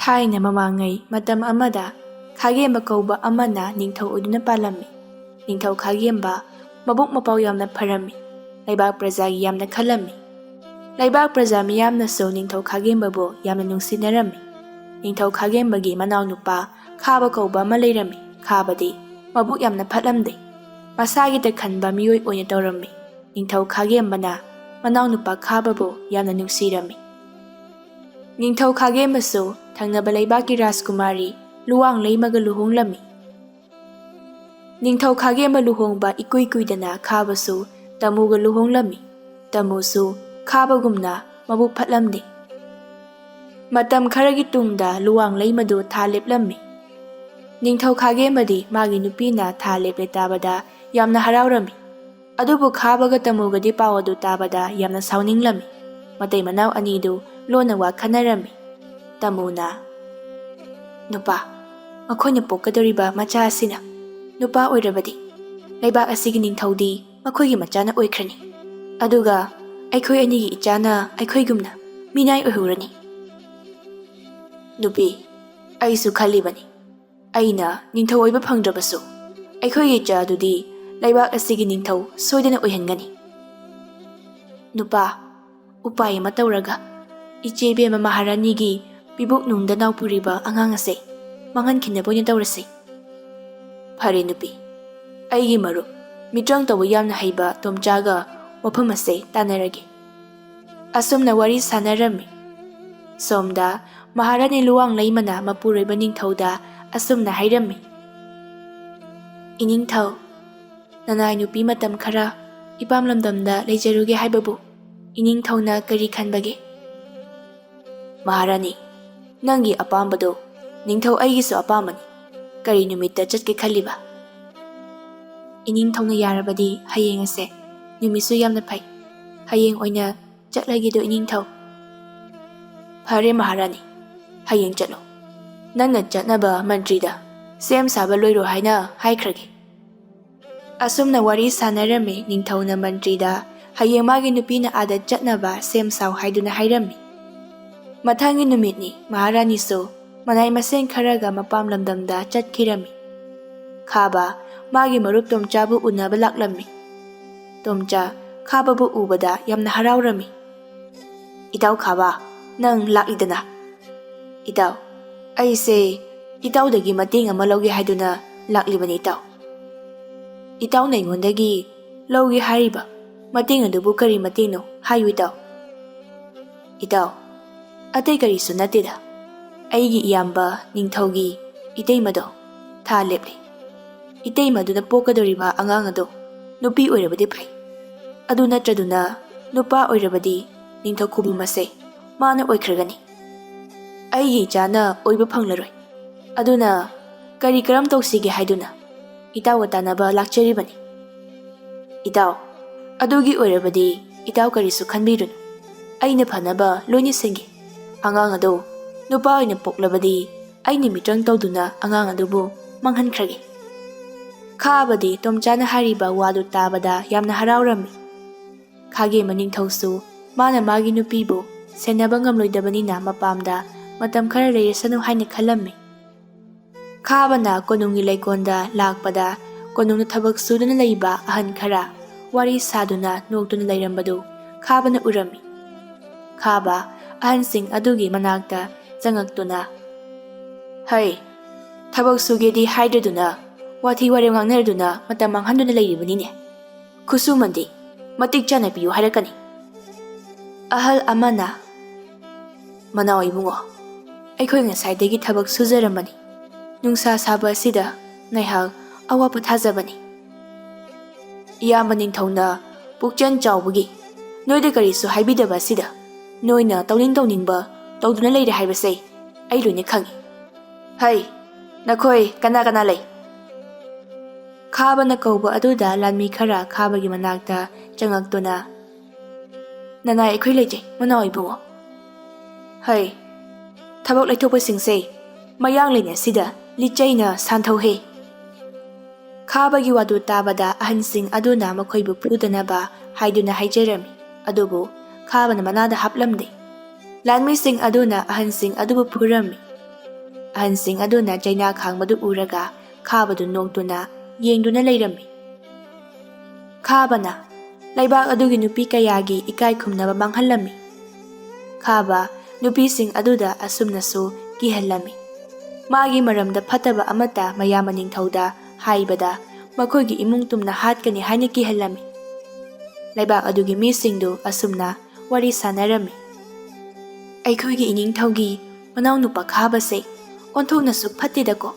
Thꯥꯏꯅ ꯃꯃꯥꯡꯉꯩ ꯃꯇꯝ ꯑꯃꯗ ꯈꯥꯒꯦꯝꯕ ꯀꯧꯕ ꯑꯃꯅ ꯅꯤꯡꯊꯧ ꯑꯣꯏꯗꯨꯅ ꯄꯥꯜꯂꯝꯃꯤ. ꯅꯤꯡꯊꯧ ꯈꯥꯒꯦꯝꯕ ꯃꯕꯨꯛ ꯃꯄꯥꯎ ꯌꯥꯝꯅ ꯐꯔꯝꯃꯤ. ꯂꯩꯕꯥꯛ ꯄ꯭ꯔꯖꯥꯒꯤ ꯌꯥꯝꯅ ꯈꯜꯂꯝꯃꯤ. ꯂꯩꯕꯥꯛ ꯄ꯭ꯔꯖꯥ ꯃꯤꯌꯥꯝꯅꯁꯨ ꯅꯤꯡꯊꯧ ꯈꯥꯒꯦꯝꯕꯕꯨ ꯌꯥꯝꯅ ꯅꯨꯡꯁꯤꯅꯔꯝꯃꯤ. ꯅꯤꯡꯊꯧ ꯈꯥꯒꯦꯝꯕꯒꯤ ꯃꯅꯥꯎꯅꯨꯄꯥ ꯈꯥꯕ ꯀꯧꯕ ꯑꯃ ꯂꯩꯔꯝꯃꯤ. ꯈꯥꯕꯗꯤ ꯃꯕꯨꯛ ꯌꯥꯝꯅ ꯐꯠꯂꯝꯗꯦ. ꯃꯁꯥꯒꯤꯇ ꯈꯟꯕ ꯃꯤꯑꯣꯏ ꯑꯣꯏꯅ ꯇꯧꯔꯝꯃꯤ. ꯅꯤꯡꯊꯧ ꯈꯥꯒꯦꯝꯕꯅ ꯃꯅꯥꯎꯅꯨꯄꯥ ꯈꯥꯕꯕꯨ ꯌꯥꯝꯅ ꯅꯨꯡꯁꯤꯔꯝꯃꯤ. ꯅꯤꯡꯊꯧ ꯈꯥꯒꯦꯝꯕꯁꯨ ꯊꯪꯅꯕ ꯂꯩꯕꯥꯛꯀꯤ ꯔꯥꯖꯀꯨꯃꯥꯔꯤ ꯂꯨꯋꯥꯡꯂꯩꯃꯒ ꯂꯨꯍꯣꯡꯂꯝꯃꯤ. ꯅꯤꯡꯊꯧ ꯈꯥꯒꯦꯝꯕ ꯂꯨꯍꯣꯡꯕ ꯏꯀꯨꯏ ꯀꯨꯏꯗꯅ ꯈꯥꯕꯁꯨ ꯇꯃꯨꯒ ꯂꯨꯍꯣꯡꯂꯝꯃꯤ. ꯇꯃꯨꯁꯨ ꯈꯥꯕꯒꯨꯝꯅ ꯃꯕꯨꯛ ꯐꯠꯂꯝꯗꯦ. ꯃꯇꯝ ꯈꯔꯒꯤ ꯇꯨꯡꯗ ꯂꯨꯋꯥꯡꯂꯩꯃꯗꯨ ꯊꯥ ꯂꯦꯞꯂꯝꯃꯤ. ꯅꯤꯡꯊꯧ ꯈꯥꯒꯦꯝꯕꯗꯤ ꯃꯥꯒꯤ ꯅꯨꯄꯤꯅ ꯊꯥ ꯂꯦꯞꯂꯦ ꯇꯥꯕꯗ ꯌꯥꯝꯅ ꯍꯔꯥꯎꯔꯝꯃꯤ. ꯑꯗꯨꯕꯨ ꯈꯥꯕꯒ ꯇꯃꯨꯒꯗꯤ ꯄꯥꯎ ꯑꯗꯨ ꯇꯥꯕꯗ ꯌꯥꯝꯅ ꯁꯥꯎꯅꯤꯡꯂꯝꯃꯤ. ꯃꯇꯩ ꯃꯅꯥꯎ ꯑꯅꯤꯗꯨ ꯂꯣꯟꯅ ꯋꯥ ꯈꯟꯅꯔꯝꯃꯤ. ꯇꯃꯨꯅ, "ꯅꯨꯄꯥ, ꯃꯈꯣꯏꯅ ꯄꯣꯛꯀꯗꯧꯔꯤꯕ ꯃꯆꯥ ꯑꯁꯤꯅ ꯅꯨꯄꯥ ꯑꯣꯏꯔꯕꯗꯤ ꯂꯩꯕꯥꯛ ꯑꯁꯤꯒꯤ ꯅꯤꯡꯊꯧꯗꯤ ꯃꯈꯣꯏꯒꯤ ꯃꯆꯥꯅ ꯑꯣꯏꯈ꯭ꯔꯅꯤ. ꯑꯗꯨꯒ ꯑꯩꯈꯣꯏ ꯑꯅꯤꯒꯤ ꯏꯆꯥꯅ ꯑꯩꯈꯣꯏꯒꯨꯝꯅ ꯃꯤꯅꯥꯏ ꯑꯣꯏꯍꯧꯔꯅꯤ." "ꯅꯨꯄꯤ, ꯑꯩꯁꯨ ꯈꯜꯂꯤꯕꯅꯤ. ꯑꯩꯅ ꯅꯤꯡꯊꯧ ꯑꯣꯏꯕ ꯐꯪꯗ꯭ꯔꯕꯁꯨ ꯑꯩꯈꯣꯏꯒꯤ ꯏꯆꯥ ꯑꯗꯨꯗꯤ ꯂꯩꯕꯥꯛ ꯑꯁꯤꯒꯤ ꯅꯤꯡꯊꯧ ꯁꯣꯏꯗꯅ ꯑꯣꯏꯍꯟꯒꯅꯤ." "ꯅꯨꯄꯥ, ꯎꯄꯥꯏ ꯑꯃ ꯇꯧꯔꯒ ꯏꯆꯦꯕꯦꯝꯃ ꯃꯍꯥꯔꯥꯅꯤꯒꯤ ꯄꯤꯕꯨꯛꯅꯨꯡꯗ ꯅꯥꯎꯄꯨꯔꯤꯕ ꯑꯉꯥꯡ ꯑꯁꯦ ꯃꯥꯡꯍꯟꯈꯤꯅꯕ ꯑꯣꯏꯅ ꯇꯧꯔꯁꯤ." "ꯐꯔꯦ ꯅꯨꯄꯤ, ꯑꯩꯒꯤ ꯃꯔꯨꯞ ꯃꯤꯇ꯭ꯔꯪ ꯇꯧꯕ ꯌꯥꯝꯅ ꯍꯩꯕ ꯇꯣꯝꯆꯥꯒ ꯋꯥꯐꯝ ꯑꯁꯦ ꯇꯥꯟꯅꯔꯒꯦ." ꯑꯁꯨꯝꯅ ꯋꯥꯔꯤ ꯁꯥꯟꯅꯔꯝꯃꯤ. ꯁꯣꯝꯗ ꯃꯍꯥꯔꯥꯅꯤ ꯂꯨꯋꯥꯡꯂꯩꯃꯅ ꯃꯄꯨꯔꯣꯏꯕ ꯅꯤꯡꯊꯧꯗ ꯑꯁꯨꯝꯅ ꯍꯥꯏꯔꯝꯃꯤ. "ꯏꯅꯤꯡꯊꯧ, ꯅꯅꯥꯏ ꯅꯨꯄꯤ ꯃꯇꯝ ꯈꯔ ꯏꯄꯥꯝ ꯂꯝꯗꯝꯗ ꯂꯩꯖꯔꯨꯒꯦ ꯍꯥꯏꯕꯕꯨ ꯏꯅꯤꯡꯊꯧꯅ ꯀꯔꯤ ꯈꯟꯕꯒꯦ?" "ꯃꯍꯥꯔꯥꯅꯤ, ꯅꯪꯒꯤ ꯑꯄꯥꯝꯕꯗꯣ ꯅꯤꯡꯊꯧ ꯑꯩꯒꯤꯁꯨ ꯑꯄꯥꯝꯕꯅꯤ. ꯀꯔꯤ ꯅꯨꯃꯤꯠꯇ ꯆꯠꯀꯦ ꯈꯜꯂꯤꯕ?" "ꯏꯅꯤꯡꯊꯧꯅ ꯌꯥꯔꯕꯗꯤ ꯍꯌꯦꯡ ꯑꯁꯦ ꯅꯨꯃꯤꯠꯁꯨ ꯌꯥꯝꯅ ꯐꯩ. ꯍꯌꯦꯡ ꯑꯣꯏꯅ ꯆꯠꯂꯒꯦꯗꯣ ꯏꯅꯤꯡꯊꯧ." "ꯐꯔꯦ ꯃꯍꯥꯔꯥꯅꯤ, ꯍꯌꯦꯡ ꯆꯠꯂꯣ. ꯅꯪꯅ ꯆꯠꯅꯕ ꯃꯟꯇ꯭ꯔꯤꯗ ꯁꯦꯝ ꯁꯥꯕ ꯂꯣꯏꯔꯣ ꯍꯥꯏꯅ ꯍꯥꯏꯈ꯭ꯔꯒꯦ." ꯑꯁꯨꯝꯅ ꯋꯥꯔꯤ ꯁꯥꯟꯅꯔꯝꯃꯤ. ꯅꯤꯡꯊꯧꯅ ꯃꯟꯇ꯭ꯔꯤꯗ ꯍꯌꯦꯡ ꯃꯥꯒꯤ ꯅꯨꯄꯤꯅ ꯑꯥꯗ ꯆꯠꯅꯕ ꯁꯦꯝ ꯁꯥꯎ ꯍꯥꯏꯗꯨꯅ ꯍꯥꯏꯔꯝꯃꯤ. ꯃꯊꯪꯒꯤ ꯅꯨꯃꯤꯠꯅꯤ. ꯃꯍꯥꯔꯥꯅꯤꯁꯨ ꯃꯅꯥꯏ ꯃꯁꯦꯟ ꯈꯔꯒ ꯃꯄꯥꯝ ꯂꯝꯗꯝꯗ ꯆꯠꯈꯤꯔꯝꯃꯤ. ꯈꯥꯕ ꯃꯥꯒꯤ ꯃꯔꯨꯞ ꯇꯣꯝꯆꯥꯕꯨ ꯎꯅꯕ ꯂꯥꯛꯂꯝꯃꯤ. ꯇꯣꯝꯆꯥ ꯈꯥꯕꯕꯨ ꯎꯕꯗ ꯌꯥꯝꯅ ꯍꯔꯥꯎꯔꯝꯃꯤ. "ꯏꯇꯥꯎ ꯈꯥꯕ, ꯅꯪ ꯂꯥꯛꯂꯤꯗꯅ." "ꯏꯇꯥꯎ, ꯑꯩꯁꯦ ꯏꯇꯥꯎꯗꯒꯤ ꯃꯇꯦꯡ ꯑꯃ ꯂꯧꯒꯦ ꯍꯥꯏꯗꯨꯅ ꯂꯥꯛꯂꯤꯕꯅꯤ ꯏꯇꯥꯎ." "ꯏꯇꯥꯎꯅ ꯑꯩꯉꯣꯟꯗꯒꯤ ꯂꯧꯒꯦ ꯍꯥꯏꯔꯤꯕ ꯃꯇꯦꯡ ꯑꯗꯨꯕꯨ ꯀꯔꯤ ꯃꯇꯦꯡꯅꯣ ꯍꯥꯏꯌꯨ ꯏꯇꯥꯎ." "ꯏꯇꯥꯎ, ꯑꯇꯩ ꯀꯔꯤꯁꯨ ꯅꯠꯇꯦꯗ. ꯑꯩꯒꯤ ꯏꯌꯥꯝꯕ ꯅꯤꯡꯊꯧꯒꯤ ꯏꯇꯩꯃꯗꯣ ꯊꯥ ꯂꯦꯞꯂꯦ. ꯏꯇꯩꯃꯗꯨꯅ ꯄꯣꯛꯀꯗꯧꯔꯤꯕ ꯑꯉꯥꯡ ꯑꯗꯣ ꯅꯨꯄꯤ ꯑꯣꯏꯔꯕꯗꯤ ꯐꯩ. ꯑꯗꯨ ꯅꯠꯇ꯭ꯔꯗꯨꯅ ꯅꯨꯄꯥ ꯑꯣꯏꯔꯕꯗꯤ ꯅꯤꯡꯊꯧ ꯈꯨꯕꯝ ꯑꯁꯦ ꯃꯥꯅ ꯑꯣꯏꯈ꯭ꯔꯒꯅꯤ. ꯑꯩꯒꯤ ꯏꯆꯥꯅ ꯑꯣꯏꯕ ꯐꯪꯂꯔꯣꯏ. ꯑꯗꯨꯅ ꯀꯔꯤ ꯀꯔꯝ ꯇꯧꯁꯤꯒꯦ ꯍꯥꯏꯗꯨꯅ ꯏꯇꯥꯎꯒ ꯇꯥꯟꯅꯕ ꯂꯥꯛꯆꯔꯤꯕꯅꯤ." "ꯏꯇꯥꯎ, ꯑꯗꯨꯒꯤ ꯑꯣꯏꯔꯕꯗꯤ ꯏꯇꯥꯎ ꯀꯔꯤꯁꯨ ꯈꯟꯕꯤꯔꯨꯅꯨ. ꯑꯩꯅ ꯐꯅꯕ ꯂꯣꯏꯅ ꯁꯤꯟꯒꯦ. ꯑꯉꯥꯡ ꯑꯗꯣ ꯅꯨꯄꯥ ꯑꯣꯏꯅ ꯄꯣꯛꯂꯕꯗꯤ ꯑꯩꯅ ꯃꯤꯇ꯭ꯔꯪ ꯇꯧꯗꯨꯅ ꯑꯉꯥꯡ ꯑꯗꯨꯕꯨ ꯃꯥꯡꯍꯟꯈ꯭ꯔꯒꯦ." ꯈꯥꯕꯗꯤ ꯇꯣꯝꯆꯥꯅ ꯍꯥꯏꯔꯤꯕ ꯋꯥꯗꯨ ꯇꯥꯕꯗ ꯌꯥꯝꯅ ꯍꯔꯥꯎꯔꯝꯃꯤ. ꯈꯥꯒꯦꯝꯕ ꯅꯤꯡꯊꯧꯁꯨ ꯃꯥꯅ ꯃꯥꯒꯤ ꯅꯨꯄꯤꯕꯨ ꯁꯦꯟꯅꯕ ꯉꯝꯂꯣꯏꯗꯕꯅꯤꯅ ꯃꯄꯥꯝꯗ ꯃꯇꯝ ꯈꯔ ꯂꯩꯔꯁꯅꯨ ꯍꯥꯏꯅ ꯈꯜꯂꯝꯃꯤ. ꯈꯥꯕꯅ ꯀꯣꯅꯨꯡꯒꯤ ꯂꯩꯀꯣꯜꯗ ꯂꯥꯛꯄꯗ ꯀꯣꯅꯨꯡꯗ ꯊꯕꯛ ꯁꯨꯗꯨꯅ ꯂꯩꯕ ꯑꯍꯟ ꯈꯔ ꯋꯥꯔꯤ ꯁꯥꯗꯨꯅ ꯅꯣꯛꯇꯨꯅ ꯂꯩꯔꯝꯕꯗꯨ ꯈꯥꯕꯅ ꯎꯔꯝꯃꯤ. ꯈꯥꯕ ꯑꯍꯟꯁꯤꯡ ꯑꯗꯨꯒꯤ ꯃꯅꯥꯛꯇ ꯆꯪꯉꯛꯇꯨꯅ, "ꯍꯩ, ꯊꯕꯛ ꯁꯨꯒꯦꯗꯤ ꯍꯥꯏꯗ꯭ꯔꯗꯨꯅ ꯋꯥꯊꯤ ꯋꯥꯔꯦꯝ ꯉꯥꯡꯅꯔꯗꯨꯅ ꯃꯇꯝ ꯃꯥꯡꯍꯟꯗꯨꯅ ꯂꯩꯔꯤꯕꯅꯤꯅꯦ. ꯈꯨꯠꯁꯨꯃꯟꯗꯤ ꯃꯇꯤꯛ ꯆꯥꯅ ꯄꯤꯌꯨ ꯍꯥꯏꯔꯛꯀꯅꯤ." ꯑꯍꯜ ꯑꯃꯅ, "ꯃꯅꯥꯎ ꯏꯕꯨꯡꯉꯣ, ꯑꯩꯈꯣꯏ ꯉꯁꯥꯏꯗꯒꯤ ꯊꯕꯛ ꯁꯨꯖꯔꯝꯕꯅꯤ. ꯅꯨꯡꯁꯥ ꯁꯥꯕ ꯑꯁꯤꯗ ꯉꯥꯏꯍꯥꯛ ꯑꯋꯥ ꯄꯣꯊꯥꯖꯕꯅꯤ. ꯏꯌꯥꯝꯕ ꯅꯤꯡꯊꯧꯅ ꯄꯨꯛꯆꯦꯜ ꯆꯥꯎꯕꯒꯤ ꯅꯣꯏꯗ ꯀꯔꯤꯁꯨ ꯍꯥꯏꯕꯤꯗꯕ ꯑꯁꯤꯗ ꯅꯣꯏꯅ ꯇꯧꯅꯤꯡꯕ ꯇꯧꯗꯨꯅ ꯂꯩꯔꯦ ꯍꯥꯏꯕꯁꯦ ꯑꯩ ꯂꯣꯏꯅ ꯈꯪꯏ. ꯍꯩ, ꯅꯈꯣꯏ ꯀꯅꯥ ꯀꯅꯥ ꯂꯩ?" ꯈꯥꯕꯅ ꯀꯧꯕ ꯑꯗꯨꯗ ꯂꯥꯟꯃꯤ ꯈꯔ ꯈꯥꯕꯒꯤ ꯃꯅꯥꯛꯇ ꯆꯪꯉꯛꯇꯨꯅ, "ꯅꯅꯥꯏ ꯑꯩꯈꯣꯏ ꯂꯩꯖꯩ ꯃꯅꯥꯎ ꯏꯕꯨꯡꯉꯣ." "ꯍꯩ, ꯊꯕꯛ ꯂꯩꯊꯣꯛꯄꯁꯤꯡꯁꯦ ꯃꯌꯥꯡ ꯂꯩꯅ ꯑꯁꯤꯗ ꯂꯤꯆꯩꯅ ꯁꯥꯟꯊꯧꯍꯦ." ꯈꯥꯕꯒꯤ ꯋꯥꯗꯨ ꯇꯥꯕꯗ ꯑꯍꯟꯁꯤꯡ ꯑꯗꯨꯅ ꯃꯈꯣꯏꯕꯨ ꯐꯨꯗꯅꯕ ꯍꯥꯏꯗꯨꯅ ꯍꯥꯏꯖꯔꯝꯃꯤ. ꯑꯗꯨꯕꯨ ꯈꯥꯕꯅ ꯃꯅꯥꯗ ꯍꯥꯞꯂꯝꯗꯦ. ꯂꯥꯟꯃꯤꯁꯤꯡ ꯑꯗꯨꯅ ꯑꯍꯟꯁꯤꯡ ꯑꯗꯨꯕꯨ ꯐꯨꯔꯝꯃꯤ. Ahansing aduna Jaina khangbadu uraga Khabadu noktuna yengduna leirammi. Khabana Laibak adugi nupi kayagi ikai khumnaba manghallammi. Khaba nupising aduda asumnasu kihallami. Magi maramda phataba amata mayama ningthauda haibada makoigi imung tumna hatkani haina kihallami. Laibak adugi misingdu asumna wari sanarami. Aikoigi iningthaugi manaw nupa khaba se onthoknasu phattidako.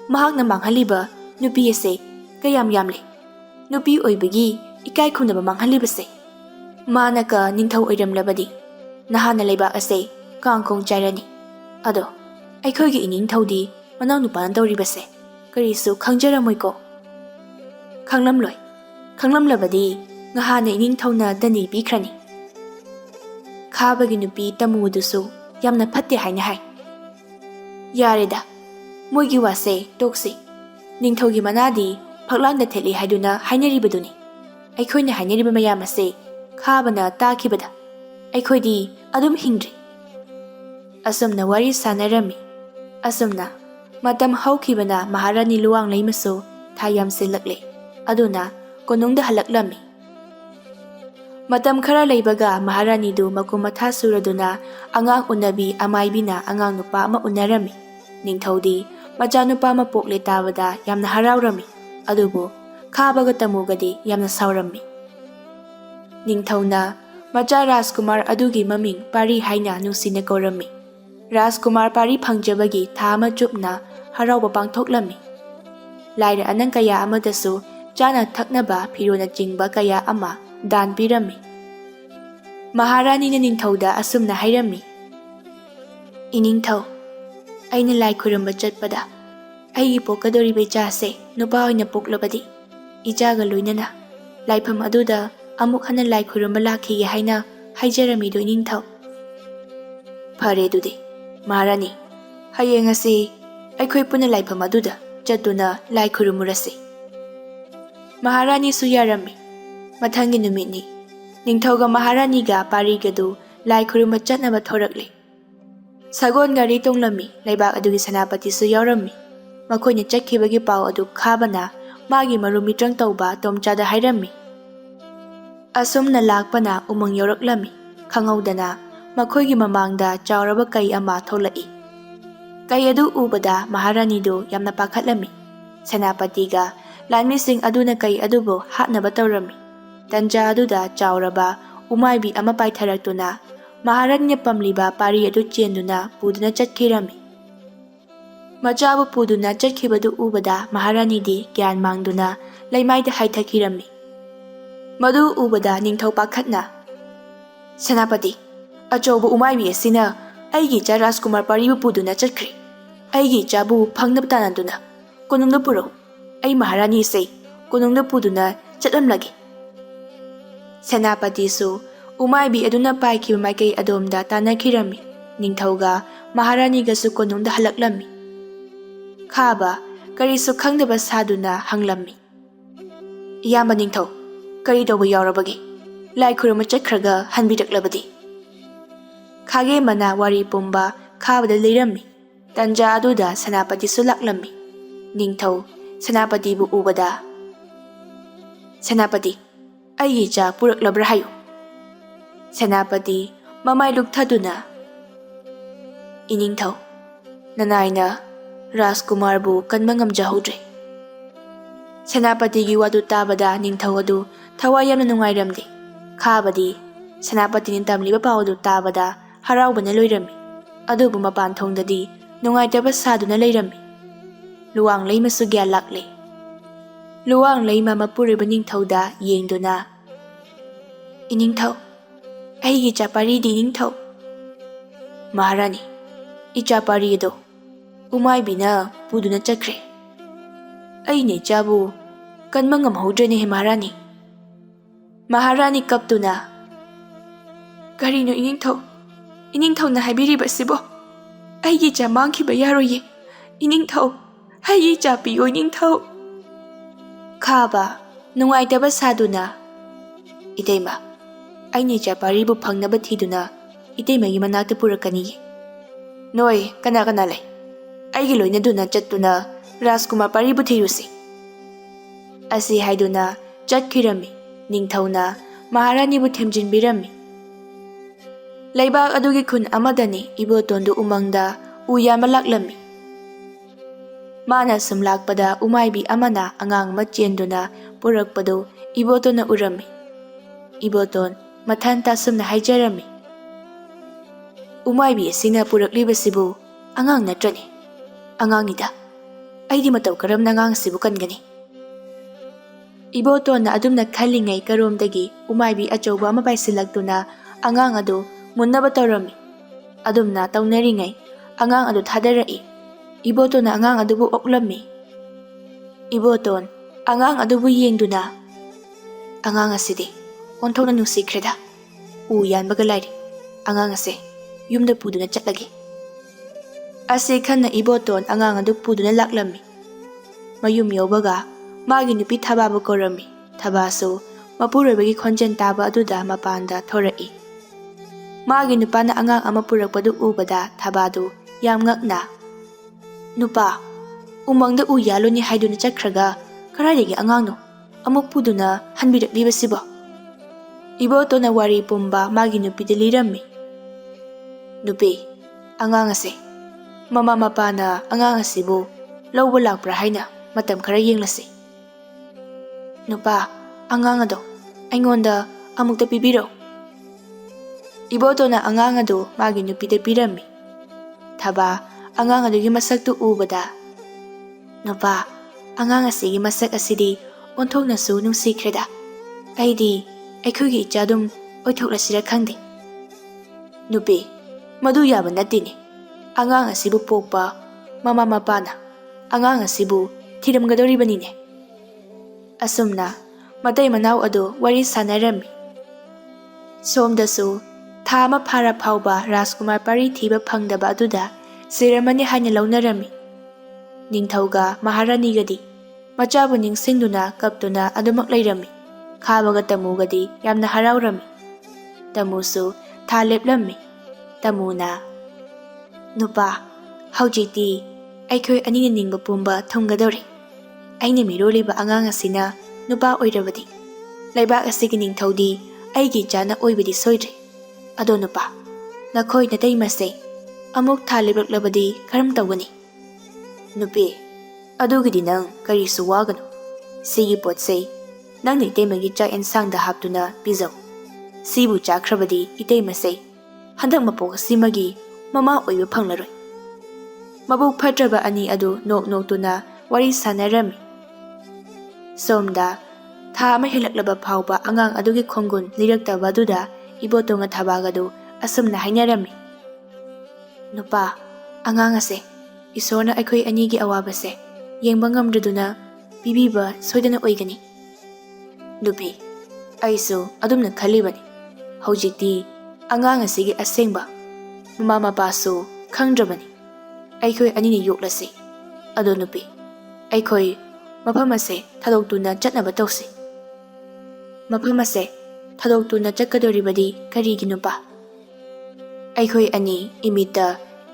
Mahakna manghaliba nupi ase kayam yamle. Nupi oibagi ikai khumnaba manghaliba se. Manaka ningthau oiramlabadi nahana laibak ase kangkong chairani. Ado aikoigi iningthaudi manaw nupan tawribase karisu khangjaramoiko. Khanglamloi. Khanglamlabadi ngahana iningthauna dani bikhrani. Khabagi nupi tamudusu yamna phatte haina hai. Yareda moigi wase toksi. Ningthaugi manadi phaklangda theli haiduna hainaribaduni. Aikhoina hainariba mayam ase khabana takhibada. Aikhoidi adum hingri. Asumna wari sanarami. Asumna matam haukibana Maharani luwang laimasu thayam silakle. Aduna konungda halaklami. Matam khara laibaga Maharani du makumatha suraduna angang unabi amaibina angang nupa ama unarami. Ningthaudi macha nupa ama pokle tabada yamna haraurami. Adubu khabaga tamugadi yamna saurami. Ningthauna macha Rajkumar adugi maming pari haina nungsina korami. Rajkumar pari phangjabagi thama chupna harauba pangthoklami. Laira anang kaya amadasu chana thaknaba phirona jingba kaya ama dan pirami. Maharani na ningthauda asumna hairami. Iningthau aina lai khuramba chatpada aigi pokadoribe chase nupa oina poklabadi ijaga loinana laipham aduda amuk hana lai khuramba lakhi haina haijarami do iningthau. Phare dudi Maharani hayeng asi aikhoi puna laifam aduda chatuna lai khurumurase. Maharani su yarami. Mathangi numitni ningthauga Maharani ga parigadu lai khuruma chatnaba thorakle. Sagon gari tonglami laibak adugi sanapati su yaurami. Makoina chakhibagi pau adu khabana magi marumi trang tauba tomchada hairami. Asumna lakpana umang yauraklami. Khangaudana makoigi mamangda chauraba kai ama tholai. Kai adu ubada Maharani du yamna pakhatlami. Sanapatiga lanmising aduna kai adubo hatnaba tawrami. Tanja aduda chauraba umaibi ama paitharaktuna Maharanya pamliba pari adu chenduna puduna chatkirami. Machabu puduna chatkibadu ubada Maharani di gyan mangduna laimaida haithakirami. Madu ubada ningthau pakhatna. Sanapati achobu umaibi asina aigi cha Rajkumar paribu puduna chatkri. Aigi chabu phangnab tananduna konungda puro. Ai Maharani se konungda puduna chatlamlagi. Sanapati su umaibi aduna paikhiba maikei adomda tanakirami. Ningthauga Maharani ga su konungda halaklami. Khaba karisu khangdaba saduna hanglammi. Iyamba ningthau kari tawba yaurabagi lai khuruma chakhraga hanbiraklabadi. Khage mana wari pumba khabada leirammi. Tanja aduda Sanapati su laklammi. Ningthau Sanapati bu ubada. Sanapati aigi cha puraklabra hayo. Sanapati mamai lukthaduna. Iningthau nanaina Rajkumar bu kanma ngamjahudre. Sanapati gi wadu tabada ningthau adu thawai yamna nungairamde. Khabadi Sanapati ni tamliba pawdu tabada haraubana loirami. Adubu mapan thongdadi nungaitaba saduna leirami. Luwang leimasu gya lakle. Luwang leima mapuriba ningthauda yengduna. Iningthau aigi chapari di ningthau. Maharani ichapari do umaibina puduna chakre. Aine chabu kanma ngamhaudrane he Maharani. Maharani kaptuna. Karino iningthau na haibiriba sibo. Aigi cha mangkhiba yaroye. Iningthau haigi cha piyo iningthau. Khaba nungaitaba saduna. Iteima aine cha paribu phangnaba thiduna iteimagi manakta purakani. Noi kana lay. ꯑꯩꯒꯤ ꯂꯣꯏꯅꯗꯨꯅ ꯆꯠꯇꯨꯅ ꯔꯥꯖꯀꯨꯃꯥꯔ ꯄꯥꯔꯤꯕꯨ ꯊꯤꯔꯨꯁꯤ ꯑꯁꯤ ꯍꯥꯏꯗꯨꯅ ꯆꯠꯈꯤꯔꯝꯃꯤ ꯅꯤꯡꯊꯧꯅ ꯃꯍꯥꯔꯥꯅꯤꯕꯨ ꯊꯦꯝꯖꯤꯟꯕꯤꯔꯝꯃꯤ ꯂꯩꯕꯥꯛ ꯑꯗꯨꯒꯤ ꯈꯨꯟ ꯑꯃꯗꯅꯤ ꯏꯕꯣꯇꯣꯟꯗꯨ ꯎꯃꯪꯗ ꯎ ꯌꯥꯟꯕ ꯂꯥꯛꯂꯝꯃꯤ ꯃꯥꯅ ꯁꯨꯝ ꯂꯥꯛꯄꯗ ꯎꯃꯥꯏꯕꯤ ꯑꯃꯅ ꯑꯉꯥꯡ ꯑꯃ ꯆꯦꯟꯗꯨꯅ ꯄꯨꯔꯛꯄꯗꯨ ꯏꯕꯣꯇꯣꯟꯅ ꯎꯔꯝꯃꯤ 이보돈 마탄타 숨나 하이자람이 우마이비 ꯁꯤꯡꯅ ꯄꯨꯔꯛꯂꯤꯕꯁꯤꯕꯨ ꯑꯉꯥꯡ ꯅꯠꯇ꯭ꯔꯅꯤ ꯑꯉꯥꯡꯅꯤꯗ ꯑꯩꯗꯤ ꯃꯇꯧ ꯀꯔꯝꯅ ꯑꯉꯥꯡꯁꯤꯕꯨ ꯀꯟꯒꯅꯤ 이보돈ꯅ ꯑꯗꯨꯝꯅ ꯈꯜꯂꯤꯉꯩ ꯀꯔꯣꯝꯗꯒꯤ ꯎꯃꯥꯏꯕꯤ ꯑꯆꯧꯕ ꯑꯃ ꯄꯥꯏꯁꯤꯜꯂꯛꯇꯨꯅ ꯑꯉꯥꯡ ꯑꯗꯨ ꯃꯨꯟꯅꯕ ꯇꯧꯔꯝꯃꯤ ꯑꯗꯨꯝꯅ ꯇꯧꯅꯔꯤꯉꯩ ꯑꯉꯥꯡ ꯑꯗꯨ ꯊꯥꯗꯔꯛꯏ 이보돈ꯅ ꯑꯉꯥꯡ ꯑꯗꯨꯕꯨ ꯑꯣꯛꯂꯝꯃꯤ 이보돈 ꯑꯉꯥꯡ ꯑꯗꯨꯕꯨ ꯌꯦꯡꯗꯨꯅ ꯑꯉꯥꯡ ꯑꯁꯤꯗꯤ ꯑꯣꯟꯊꯣꯛꯅ ꯅꯨꯡꯁꯤꯈ꯭ꯔꯦꯗ ꯎ ꯌꯥꯟꯕꯒ ꯂꯥꯏꯔꯤ ꯑꯉꯥꯡ ꯑꯁꯦ ꯌꯨꯝꯗ ꯄꯨꯗꯨꯅ ꯆꯠꯂꯒꯦ ꯑꯁꯤ ꯈꯟꯅ 이보돈 ꯑꯉꯥꯡ ꯑꯗꯨ ꯄꯨꯗꯨꯅ ꯂꯥꯛꯂꯝꯃꯤ ꯃꯌꯨꯝ ꯌꯧꯕꯒ 마기 누피 타바부 거름이 타바수 마pu르베기 컨젠 타바 아두다 마판다 토르이 마기 누파나 앙앙 아마 purakpadu ubada tabadu yamngakna nupa umangda u yaloni haiduna chakraga karadegi angangno amuk puduna hanbirakliba 이보돈나 wari pumba magi nupide lirammi nupi angang ase mama mapana angang asibu lawba lakpra haina matam khara yenglasi nupa angang ado aingonda amukta pibiro 이보돈나 angang ado magi nupide pirammi thaba angang adugi masaktu ubada nupa angang asigi masak asidi onthoknasu nungsikreda aidi ꯑꯩꯈꯣꯏꯒꯤ ꯏꯆꯥꯗꯨꯝ ꯑꯣꯏꯊꯣꯛꯂꯁꯤꯔ ꯈꯪꯗꯦ ꯅꯨꯄꯤ ꯃꯗꯨ ꯌꯥꯕ ꯅꯠꯇꯦꯅꯦ ꯑꯉꯥꯡ ꯑꯁꯤꯕꯨ ꯄꯣꯛꯄ ꯃꯃꯥ ꯃꯄꯥꯅ ꯑꯉꯥꯡ ꯑꯁꯤꯕꯨ ꯊꯤꯔꯝꯒꯗꯧꯔꯤꯕꯅꯤꯅꯦ ꯑꯁꯨꯝꯅ ꯃꯇꯩ ꯃꯅꯥꯎ ꯑꯗꯨ ꯋꯥꯔꯤ ꯁꯥꯟꯅꯔꯝꯃꯤ ꯁꯣꯝꯗꯁꯨ ꯊꯥ ꯑꯃ ꯐꯥꯔ ꯐꯥꯎꯕ ꯔꯥꯖꯀꯨꯃꯥꯔ ꯄꯥꯔꯤ ꯊꯤꯕ ꯐꯪꯗꯕ ꯑꯗꯨꯗ ꯁꯤꯔꯝꯃꯅꯤ ꯍꯥꯏꯅ ꯂꯧꯅꯔꯝꯃꯤ ꯅꯤꯡꯊꯧꯒ ꯃꯍꯥꯔꯥꯅꯤꯒꯗꯤ ꯃꯆꯥꯕꯨ ꯅꯤꯡꯁꯤꯡꯗꯨꯅ ꯀꯞꯇꯨꯅ ꯑꯗꯨꯃꯛ ꯂꯩꯔꯝꯃꯤ खाबगा तमुगदी यामना हराउरमी तमुसु था लेपलम्मी तमुना नुपा हौजिती अैखोय अनिने निंगबा पुंबा थुंगदौरे अैने मिरोलिबा आंगांग असिना नुपा ओइरबदी लैबाक असिगी निंगथौदी अैगी जाना ओइबदी सोइद्रे अदो नुपा नखोय नतै मसे अमुक था लेपलबदी करम तौगनी नुपे अदुगिदी नंग करिसु वागनु सिगी पोतसे नंग इतेमगी चा इंसांग दा हापतुना पिजौ सिबु चाख्रबदी इतेमसे हंदक मपोक सिमगी ममा ओइबा फंगलरोय मबुक फट्रबा अनि अदु नोक नोकतुना वारी सानरमी सोमदा था अमा हेलक्लबा फावबा आंगांग अदुगी खोंगुन लिरक्तबा अदुदा इबोतोंगा थाबागदु असुमना हाइनरमी नुपा आंगांग असे इशोरना अैखोय अनिगी अवाबसे येंबा ngamdruduna पिबीबा सोइदना ओइगनी नुपी अैसु अदुमना खलिबनी हौजिक्ति आंगांग असिगी असेंबा ममा मपासु खंगद्रबनी अैखोय अनिने योक्लसे अदो नुपी अैखोय मफम असे थादोक्तुना चटनबा तौसि मफम असे थादोक्तुना चक्कदोरिबदी करिगी नुपा अैखोय अनि इमिता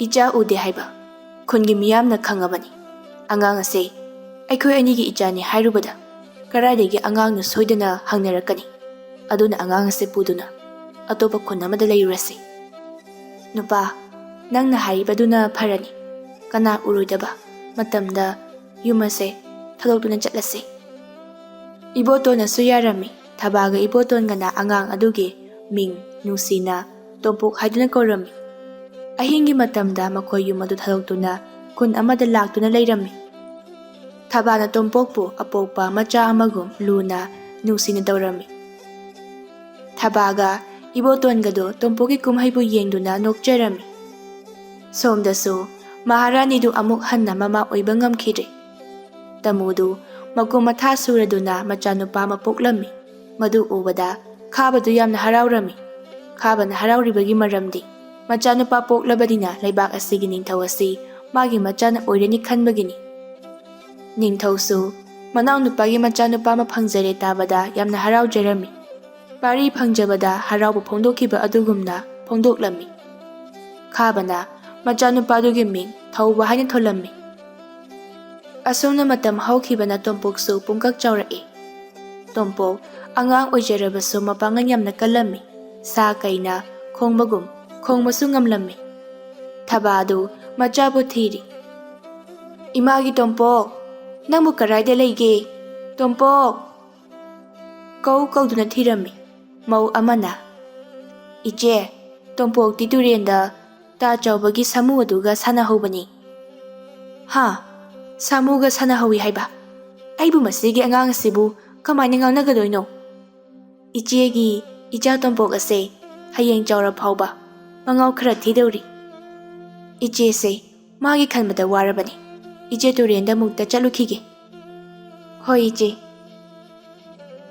इचा उदे हाइबा खुनगी मियामना खंगबनी आंगांग असे अैखोय अनिगी इचानी हाइरुबदा कराइदेगी आंगांगनु सोइदना हंगनरकनी अदुना आंगांग असे पुदुना अतोपा खुन अमदा लैरुरसे नुपा नंगना हाइबदुना फरनी कना उरुइदबा मतमदा युमसे थादोक्तुना चटलसे इबोतोनसु यारमी थाबागा इबोतोनगना आंगांग अदुगी मिंग नुसीना तोंपोक हाइदुना कौरमी अहिंगी मतमदा मखोय युम अदु थादोक्तुना खुन अमदा लाक्तुना लैरमी थाबाना तोंपोकपु अपोकपा मचा अमगुम लूना नुसीना तौरमी थाबागा इबोतोनगदो तोंपोकी कुमहैबु येंगदुना नोकचरमी सोमदसु महारानीदु अमुक हन्ना ममा ओइबा ngamkhidre तमुदु मकुम मथा सुरदुना मचानुपा मा पोकलमी मदु उबदा खाबदु यामना हराउरमी खाबना हराउरिबगी मरमदी मचानुपा पोकलबदिना लैबाक असिगी निंगथौ असि मागी मचाना ओइरनी खनबगिनी निंगथौसु मनाउ नुपागी मचानुपा मा फंगजरे ताबदा यामना हराउजरमी पारी फंगजबदा हराउब फोंदोखिबा अदुगुमना फोंदोकलमी खाबना मचानुपादुगी मिंग ꯊꯧꯕ ꯍꯥꯏꯅ ꯊꯣꯜꯂꯝꯃꯤ꯫ ꯑꯁꯨꯝꯅ ꯃꯇꯝ ꯍꯧꯈꯤꯕꯅ ꯇꯣꯝꯄꯣꯛꯁꯨ ꯄꯨꯡꯀꯛ ꯆꯥꯎꯔꯛꯏ꯫ ꯇꯣꯝꯄꯣꯛ ꯑꯉꯥꯡ ꯑꯣꯏꯖꯔꯕꯁꯨ ꯃꯄꯥꯡꯒꯜ ꯌꯥꯝꯅ ꯀꯜꯂꯝꯃꯤ꯫ ꯁꯥ ꯀꯩꯅ ꯈꯣꯡꯕꯒꯨꯝ ꯈꯣꯡꯕꯁꯨ ꯉꯝꯂꯝꯃꯤ꯫ ꯊꯕꯥꯗꯨ ꯃꯆꯥꯕꯨ ꯊꯤꯔꯤ꯫ ꯏꯃꯥꯒꯤ ꯇꯣꯝꯄꯣꯛ, ꯅꯪꯕꯨ ꯀꯔꯥꯏꯗ ꯂꯩꯒꯦ? ꯇꯣꯝꯄꯣꯛ! ꯀꯧꯗꯨꯅ ꯊꯤꯔꯝꯃꯤ꯫ ꯃꯧ ꯑꯃꯅ, ꯏꯆꯦ, ꯇꯣꯝꯄꯣꯛꯇꯤ ꯇꯨꯔꯦꯟꯗ ꯇꯥ ꯆꯥꯎꯕꯒꯤ ꯁꯥꯃꯨ ꯑꯗꯨꯒ ꯁꯥꯟꯅꯍꯧꯕꯅꯤ꯫ ꯍꯥ? ꯁꯥꯃꯨꯒ ꯁꯥꯟꯅꯍꯧꯏ ꯍꯥꯏꯕ? ꯑꯩꯕꯨ ꯃꯁꯤꯒꯤ ꯑꯉꯥꯡ ꯑꯁꯤꯕꯨ ꯀꯃꯥꯏꯅ ꯉꯥꯡꯅꯒꯗꯣꯏꯅꯣ? ꯏꯆꯦꯒꯤ ꯏꯆꯥ ꯇꯣꯝꯄꯣꯛ ꯑꯁꯦ ꯍꯌꯦꯡ ꯆꯥꯎꯔ ꯐꯥꯎꯕ ꯃꯉꯥꯎ ꯈꯔ ꯊꯤꯗꯧꯔꯤ꯫ ꯏꯆꯦꯁꯦ ꯃꯥꯒꯤ ꯈꯟꯕꯗ ꯋꯥꯔꯕꯅꯤ꯫ ꯏꯆꯦ ꯇꯨꯔꯦꯟꯗ ꯑꯃꯨꯛꯇ ꯆꯠꯂꯨꯈꯤꯒꯦ꯫ ꯍꯣꯏ ꯏꯆꯦ꯫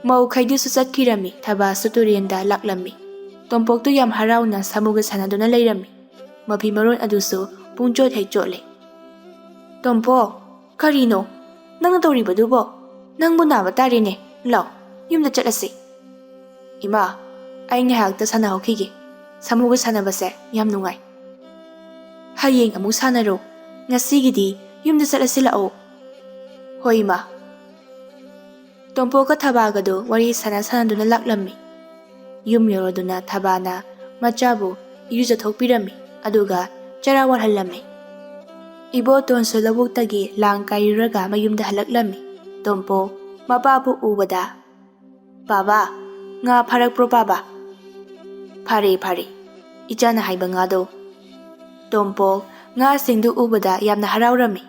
ꯃꯧꯈꯩꯗꯨꯁꯨ ꯆꯠꯈꯤꯔꯝꯃꯤ꯫ ꯊꯕꯥꯁꯨ ꯇꯨꯔꯦꯟꯗ ꯂꯥꯛꯂꯝꯃꯤ꯫ ꯇꯣꯝꯄꯣꯛꯇꯨ ꯌꯥꯝ ꯍꯔꯥꯎꯅ ꯁꯥꯃꯨꯒ ꯁꯥꯟꯅꯗꯨꯅ ꯂꯩꯔꯝꯃꯤ꯫ ꯃꯐꯤ ꯃꯔꯣꯟ ꯑꯗꯨꯁꯨ ꯄꯨꯡꯆꯣꯠ ꯍꯦꯛ ꯆꯣꯠꯂꯦ꯫ ꯇꯣꯝꯄꯣꯛ, ꯀꯔꯤꯅꯣ ꯅꯪꯅ ꯇꯧꯔꯤꯕꯗꯨꯕꯣ? ꯅꯪꯕꯨ ꯅꯥꯕ ꯇꯥꯔꯦꯅꯦ꯫ ꯂꯥꯎ, ꯌꯨꯝꯗ ꯆꯠꯂꯁꯤ꯫ ꯏꯃꯥ, ꯑꯩ ꯉꯥꯏꯍꯥꯛꯇ ꯁꯥꯟꯅꯍꯧꯈꯤꯒꯦ꯫ ꯁꯥꯃꯨꯒ ꯁꯥꯟꯅꯕꯁꯦ ꯌꯥꯝ ꯅꯨꯡꯉꯥꯏ꯫ ꯍꯌꯦꯡ ꯑꯃꯨꯛ ꯁꯥꯟꯅꯔꯣ꯫ ꯉꯁꯤꯒꯤꯗꯤ ꯌꯨꯝꯗ ꯆꯠꯂꯁꯤ ꯂꯥꯛꯑꯣ꯫ ꯍꯣꯏ ꯏꯃꯥ꯫ ꯇꯣꯝꯄꯣꯛꯀ ꯊꯕꯥꯒꯗꯨ ꯋꯥꯔꯤ ꯁꯥꯟꯅꯗꯨꯅ ꯂꯥꯛꯂꯝꯃꯤ꯫ ꯌꯨꯝ ꯌꯧꯔꯗꯨꯅ ꯊꯕꯥꯅ ꯃꯆꯥꯕꯨ ꯏꯔꯨꯖꯊꯣꯛꯄꯤꯔꯝꯃꯤ ꯑꯗꯨꯒ ꯆꯔꯥ ꯋꯥꯜꯍꯜꯂꯝꯃꯤ꯫ ꯏꯕꯣꯇꯣꯟꯁꯨ ꯂꯧꯕꯨꯛꯇꯒꯤ ꯂꯥꯡ ꯀꯥꯏꯔꯨꯔꯒ ꯃꯌꯨꯝꯗ ꯍꯜꯂꯛꯂꯝꯃꯤ꯫ ꯇꯣꯝꯄꯣꯛ ꯃꯄꯥꯕꯨ ꯎꯕꯗ, ꯕꯥꯕꯥ, ꯉꯥ ꯐꯥꯔꯛꯄ꯭ꯔꯣ ꯕꯥꯕꯥ? ꯐꯥꯔꯦ, ꯏꯆꯥꯅ ꯍꯥꯏꯕ ꯉꯥꯗꯣ꯫ ꯇꯣꯝꯄꯣꯛ ꯉꯥꯁꯤꯡꯗꯨ ꯎꯕꯗ ꯌꯥꯝꯅ ꯍꯔꯥꯎꯔꯝꯃꯤ꯫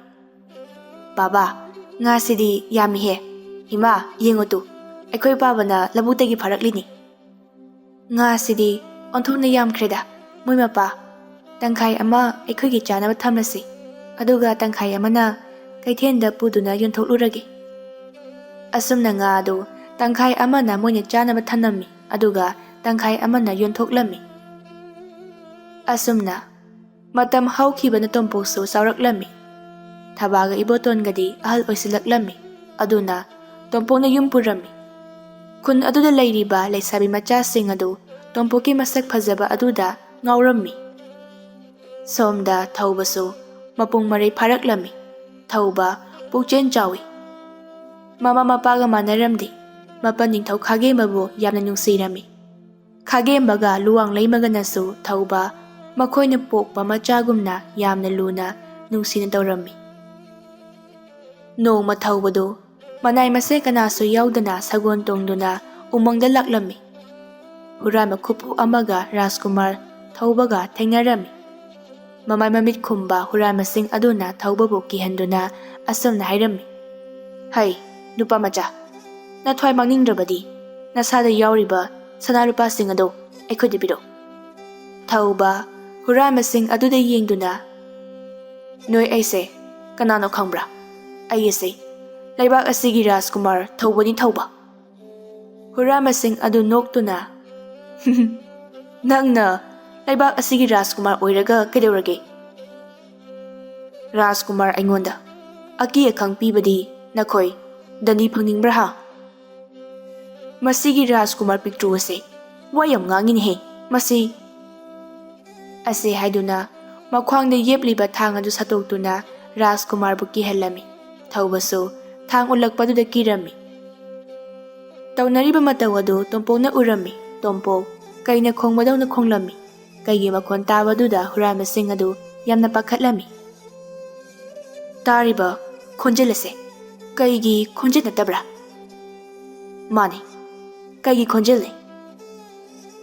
ꯕꯥꯕꯥ, ꯉꯥꯁꯤꯗꯤ ꯌꯥꯝꯃꯤꯍꯦ꯫ ꯏꯃꯥ, ꯌꯦꯡꯉꯨ ꯇꯨ, ꯑꯩꯈꯣꯏ ꯄꯥꯕꯅ ꯂꯧꯕꯨꯛꯇꯒꯤ ꯐꯥꯔꯛꯂꯤꯅꯤ꯫ ꯉꯥꯁꯤꯗꯤ ꯑꯣꯟꯊꯣꯛꯅ ꯌꯥꯝꯈ꯭ꯔꯦꯗ꯫ ꯃꯣꯏ ꯃꯄꯥ, ꯇꯪꯈꯥꯏ ꯑꯃ ꯑꯩꯈꯣꯏꯒꯤ ꯆꯥꯅꯕ ꯊꯝꯂꯁꯤ, ꯑꯗꯨꯒ ꯇꯪꯈꯥꯏ ꯑꯃꯅ ꯀꯩꯊꯦꯜꯗ ꯄꯨꯗꯨꯅ ꯌꯣꯟꯊꯣꯛꯂꯨꯔꯒꯦ꯫ ꯑꯁꯨꯝꯅ ꯉꯥ ꯑꯗꯨ ꯇꯪꯈꯥꯏ ꯑꯃꯅ ꯃꯣꯏꯅ ꯆꯥꯅꯕ ꯊꯝꯂꯝꯃꯤ ꯑꯗꯨꯒ ꯇꯪꯈꯥꯏ ꯑꯃꯅ ꯌꯣꯟꯊꯣꯛꯂꯝꯃꯤ꯫ ꯑꯁꯨꯝꯅ ꯃꯇꯝ ꯍꯧꯈꯤꯕꯅ ꯇꯣꯝꯄꯣꯛꯁꯨ ꯆꯥꯎꯔꯛꯂꯝꯃꯤ꯫ ꯊꯕꯥꯒ ꯏꯕꯣꯇꯣꯟꯒꯗꯤ ꯑꯍꯜ ꯑꯣꯏꯁꯤꯜꯂꯛꯂꯝꯃꯤ꯫ ꯑꯗꯨꯅ ꯇꯣꯝꯄꯣꯛꯅ ꯌꯨꯝ ꯄꯨꯔꯝꯃꯤ꯫ ꯈꯨꯟ ꯑꯗꯨꯗ ꯂꯩꯔꯤꯕ ꯂꯩꯁꯥꯕꯤ ꯃꯆꯥꯁꯤꯡ ꯑꯗꯨ ꯇꯣꯝꯄꯣꯛꯀꯤ ꯃꯁꯛ ꯐꯖꯕ ꯑꯗꯨꯗ ꯉꯥꯎꯔꯝꯃꯤ꯫ ꯁꯣꯝꯗ ꯊꯧꯕꯁꯨ ꯃꯄꯨꯡ ꯃꯔꯩ ꯐꯥꯔꯛꯂꯝꯃꯤ꯫ ꯊꯧꯕ ꯄꯨꯛꯆꯦꯜ ꯆꯥꯎꯏ꯫ ꯃꯃꯥ ꯃꯄꯥꯒ ꯃꯥꯟꯅꯔꯝꯗꯦ꯫ ꯃꯄꯟ ꯅꯤꯡꯊꯧ ꯈꯥꯒꯦꯝꯕꯕꯨ ꯌꯥꯝꯅ ꯅꯨꯡꯁꯤꯔꯝꯃꯤ꯫ ꯈꯥꯒꯦꯝꯕꯒ ꯂꯨꯋꯥꯡꯂꯩꯃꯒꯅꯁꯨ ꯊꯧꯕ ꯃꯈꯣꯏꯅ ꯄꯣꯛꯄ ꯃꯆꯥꯒꯨꯝꯅ ꯌꯥꯝꯅ ꯂꯨꯅ ꯅꯨꯡꯁꯤꯅ ꯇꯧꯔꯝꯃꯤ꯫ ꯅꯣꯡꯃ ꯊꯧꯕꯗꯨ ꯃꯅꯥꯏ ꯃꯁꯦꯟ ꯀꯅꯥꯁꯨ ꯌꯥꯎꯗꯅ ꯁꯒꯣꯜ ꯇꯣꯡꯗꯨꯅ ꯎꯃꯪꯗ ꯂꯥꯛꯂꯝꯃꯤ꯫ ꯍꯨꯔꯥꯟꯕ ꯈꯨꯄꯨ ꯑꯃꯒ ꯔꯥꯖꯀꯨꯃꯥꯔ ꯊꯧꯕꯒ ꯊꯦꯡꯅꯔꯝꯃꯤ꯫ ꯃꯃꯥꯏ ꯃꯃꯤꯠ ꯈꯨꯝꯕ ꯍꯨꯔꯥꯟꯕꯁꯤꯡ ꯑꯗꯨꯅ ꯊꯧꯕꯕꯨ ꯀꯤꯍꯟꯗꯨꯅ ꯑꯁꯨꯝꯅ ꯍꯥꯏꯔꯝꯃꯤ꯫ ꯍꯩ ꯅꯨꯄꯥ ꯃꯆꯥ, ꯅꯊ꯭ꯋꯥꯏ ꯃꯥꯡꯅꯤꯡꯗ꯭ꯔꯕꯗꯤ ꯅꯁꯥꯗ ꯌꯥꯎꯔꯤꯕ ꯁꯅꯥ ꯂꯨꯄꯥꯁꯤꯡ ꯑꯗꯨ ꯑꯩꯈꯣꯏꯗ ꯄꯤꯔꯛꯎ꯫ ꯊꯧꯕ ꯍꯨꯔꯥꯟꯕꯁꯤꯡ ꯑꯗꯨꯗ ꯌꯦꯡꯗꯨꯅ, ꯅꯣꯏ ꯑꯩꯁꯦ ꯀꯅꯥꯅꯣ ꯈꯪꯕ꯭ꯔꯥ? ꯑꯩ ꯑꯁꯦ ꯂꯩꯕꯥꯛ ꯑꯁꯤꯒꯤ ꯔꯥꯖꯀꯨꯃꯥꯔ ꯊꯧꯕꯅꯤ ꯊꯧꯕ꯫ ꯍꯨꯔꯥꯟꯕꯁꯤꯡ ꯑꯗꯨ ꯅꯣꯛꯇꯨꯅ, ꯅꯪꯅ ꯂꯩꯕꯥꯛ ꯑꯁꯤꯒꯤ ꯔꯥꯖꯀꯨꯃꯥꯔ ꯑꯣꯏꯔꯒ ꯀꯩꯗꯧꯔꯒꯦ? ꯔꯥꯖꯀꯨꯃꯥꯔ ꯑꯩꯉꯣꯟꯗ ꯑꯀꯤ ꯑꯈꯪ ꯄꯤꯕꯗꯤ ꯅꯈꯣꯏ ꯗꯟꯗꯤ ꯐꯪꯅꯤꯡꯕ꯭ꯔꯥ ꯍꯥ? ꯃꯁꯤꯒꯤ ꯔꯥꯖꯀꯨꯃꯥꯔ ꯄꯤꯛꯇ꯭ꯔꯨ ꯑꯁꯦ ꯋꯥ ꯌꯥꯝ ꯉꯥꯡꯉꯤꯅꯦꯍꯦ ꯃꯁꯤ꯫ ꯑꯁꯤ ꯍꯥꯏꯗꯨꯅ ꯃꯈ꯭ꯋꯥꯡꯗ ꯌꯦꯞꯂꯤꯕ ꯊꯥꯡ ꯑꯗꯨ ꯁꯠꯇꯣꯛꯇꯨꯅ ꯔꯥꯖꯀꯨꯃꯥꯔꯕꯨ ꯀꯤꯍꯜꯂꯝꯃꯤ꯫ ꯊꯧꯕꯁꯨ ꯊꯥꯡ ꯎꯠꯂꯛꯄꯗꯨꯗ ꯀꯤꯔꯝꯃꯤ꯫ ꯇꯧꯅꯔꯤꯕ ꯃꯇꯧ ꯑꯗꯨ ꯇꯣꯝꯄꯣꯛꯅ ꯎꯔꯝꯃꯤ꯫ ꯇꯣꯝꯄꯣꯛ ꯀꯩꯅ ꯈꯣꯡꯕꯗꯧꯅ ꯈꯣꯡꯂꯝꯃꯤ꯫ ꯀꯩꯒꯤ ꯃꯈꯣꯟ ꯇꯥꯕꯗꯨꯗ ꯍꯨꯔꯥꯟꯕꯁꯤꯡ ꯑꯗꯨ ꯌꯥꯝꯅ ꯄꯥꯈꯠꯂꯝꯃꯤ꯫ ꯇꯥꯔꯤꯕ ꯈꯣꯟꯖꯦꯜ ꯑꯁꯦ ꯀꯩꯒꯤ ꯈꯣꯟꯖꯦꯜ ꯅꯠꯇꯕ꯭ꯔꯥ? ꯃꯥꯅꯤ, ꯀꯩꯒꯤ ꯈꯣꯟꯖꯦꯜꯅꯤ꯫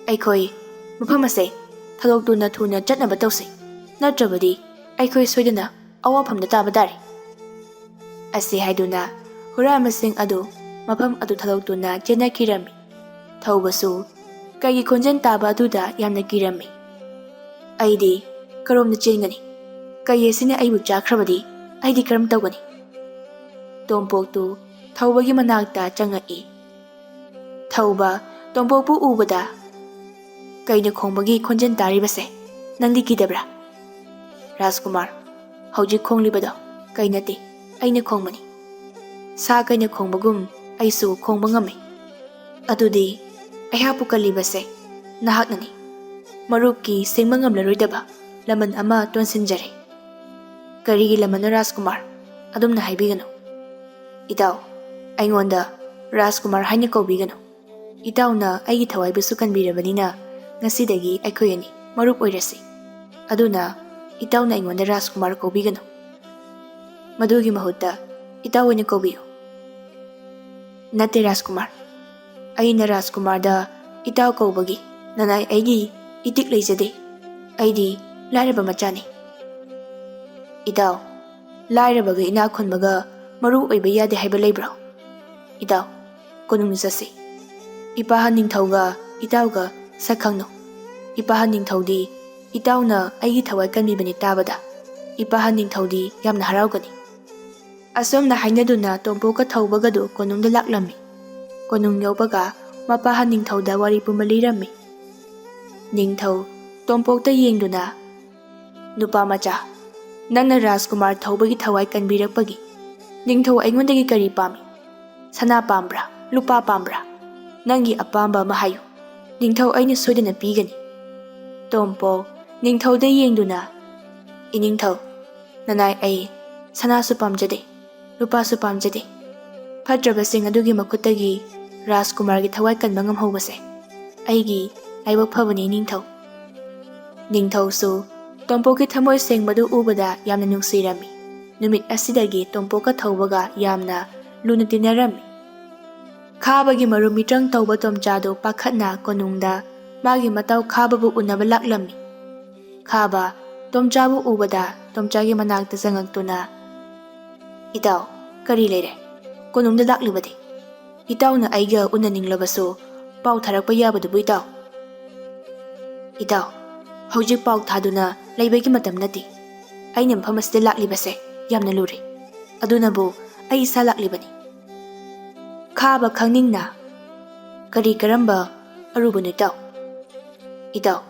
ꯑꯩꯈꯣꯏ ꯃꯐꯝ ꯑꯁꯦ ꯊꯥꯗꯣꯛꯇꯨꯅ ꯊꯨꯅ ꯆꯠꯅꯕ ꯇꯧꯁꯤ, ꯅꯠꯇ꯭ꯔꯕꯗꯤ ꯑꯩꯈꯣꯏ ꯁꯣꯏꯗꯅ ꯑꯋꯥꯐꯝꯗ ꯇꯥꯕ ꯇꯥꯔꯦ꯫ ꯑꯁꯤ ꯍꯥꯏꯗꯨꯅ ꯍꯨꯔꯥꯟꯕꯁꯤꯡ ꯑꯗꯨ ꯃꯐꯝ ꯑꯗꯨ ꯊꯥꯗꯣꯛꯇꯨꯅ ꯆꯦꯟꯅꯈꯤꯔꯝꯃꯤ꯫ ꯊꯧꯕꯁꯨ ꯀꯩꯒꯤ ꯈꯣꯟꯖꯦꯜ ꯇꯥꯕ ꯑꯗꯨꯗ ꯌꯥꯝꯅ ꯀꯤꯔꯝꯃꯤ꯫ ꯑꯩꯗꯤ ꯀꯔꯣꯝꯗ ꯆꯦꯟꯒꯅꯤ? ꯀꯩ ꯑꯁꯤꯅ ꯑꯩꯕꯨ ꯆꯥꯈ꯭ꯔꯕꯗꯤ ꯑꯩꯗꯤ ꯀꯔꯝ ꯇꯧꯒꯅꯤ? ꯇꯣꯝꯄꯣꯛꯇꯨ ꯊꯧꯕꯒꯤ ꯃꯅꯥꯛꯇ ꯆꯪꯉꯛꯏ꯫ ꯊꯧꯕ ꯇꯣꯝꯄꯣꯛꯄꯨ ꯎꯕꯗ, ꯀꯩꯅ ꯈꯣꯡꯕꯒꯤ ꯈꯣꯟꯖꯦꯜ ꯇꯥꯔꯤꯕꯁꯦ ꯅꯪꯗꯤ ꯀꯤꯗꯕ꯭ꯔꯥ? ꯔꯥꯖꯀꯨꯃꯥꯔ, ꯍꯧꯖꯤꯛ ꯈꯣꯡꯂꯤꯕꯗꯣ ꯀꯩ ꯅꯠꯇꯦ, ꯑꯩꯅ ꯈꯣꯡꯕꯅꯤ꯫ ꯁꯥ ꯀꯩꯅ ꯈꯣꯡꯕꯒꯨꯝ ꯑꯩꯁꯨ ꯈꯣꯡꯕ ꯉꯝꯃꯤ꯫ ꯑꯗꯨꯗꯤ ꯑꯩꯍꯥꯛꯄꯨ ꯀꯜꯂꯤꯕꯁꯦ ꯅꯍꯥꯛꯅꯅꯤ꯫ ꯃꯔꯨꯞꯀꯤ ꯁꯤꯡꯕ ꯉꯝꯂꯔꯣꯏꯗꯕ ꯂꯃꯟ ꯑꯃ ꯇꯣꯟꯁꯤꯟꯖꯔꯦ꯫ Karigi lamano Rajkumar, adumna haibigano. Itaw, aingonda Rajkumar haina kaubigano. Itaw na aigi thawai busu kanbirabanina, ngasidagi aikhoy ani marup oirasi. Aduna itaw na aingonda Rajkumar kaubigano. Madugi mahutta itaw oina kaubiyo. Nate Rajkumar, aina Rajkumar da itaw kaubagi nanai aigi itik leijade. Aidi lairaba machani. Itaw, lairabaga ina khunbaga maru oiba yade haiba leibro. Itaw, konung nisasi. Ipahan ningthauga itawga sakhangno. Ipahan ningthaudi itawna aigi thawai kanbibani tabada. Ipahan ningthaudi yamna haraugani. Asomna hainaduna tompoka thaubagadu konungda laklami. Konung yaubaga mapahan ningthauda wari pumalirami. Ningthau tompokta yengduna, nupa macha, nangna Rajkumar thaubagi thawai kanbirakpagi. Ningthau aingondagi kari pami. Sana pambra, lupa pambra. Nangi apamba mahayu. Ningthau aina soidana pigani. Tompo, ningthauda yengduna, iningthau, nanai ai, sana su pamjade, lupa su pamjade. Fadrabasing adugi makutagi, Rajkumargi thawai kanbangam hobase. Aigi, aibak phabani ningthau. Ningthau su, tompoki thamoy sengbadu ubada yamna nungsirami. Numit asidagi tompoka thaubaga yamna luna tinarami. Khabagi maru mitrang tauba tomchado pakhatna konungda magi matau khababu unaba laklami. Khaba tomchabu ubada tomchagi manakta zangaktuna. Itaw, kari leire, konungda laklibadi. Itaw na aiga unaninglabasу pau tharakpa yabadubu itaw. Itaw, hojik pau thaduna leibagi matam nati. Aina mafam asida laklibase yamna luri. Adunabu ai isa laklibani. Khaba khangningna kari karamba arubanu itaw. Itaw,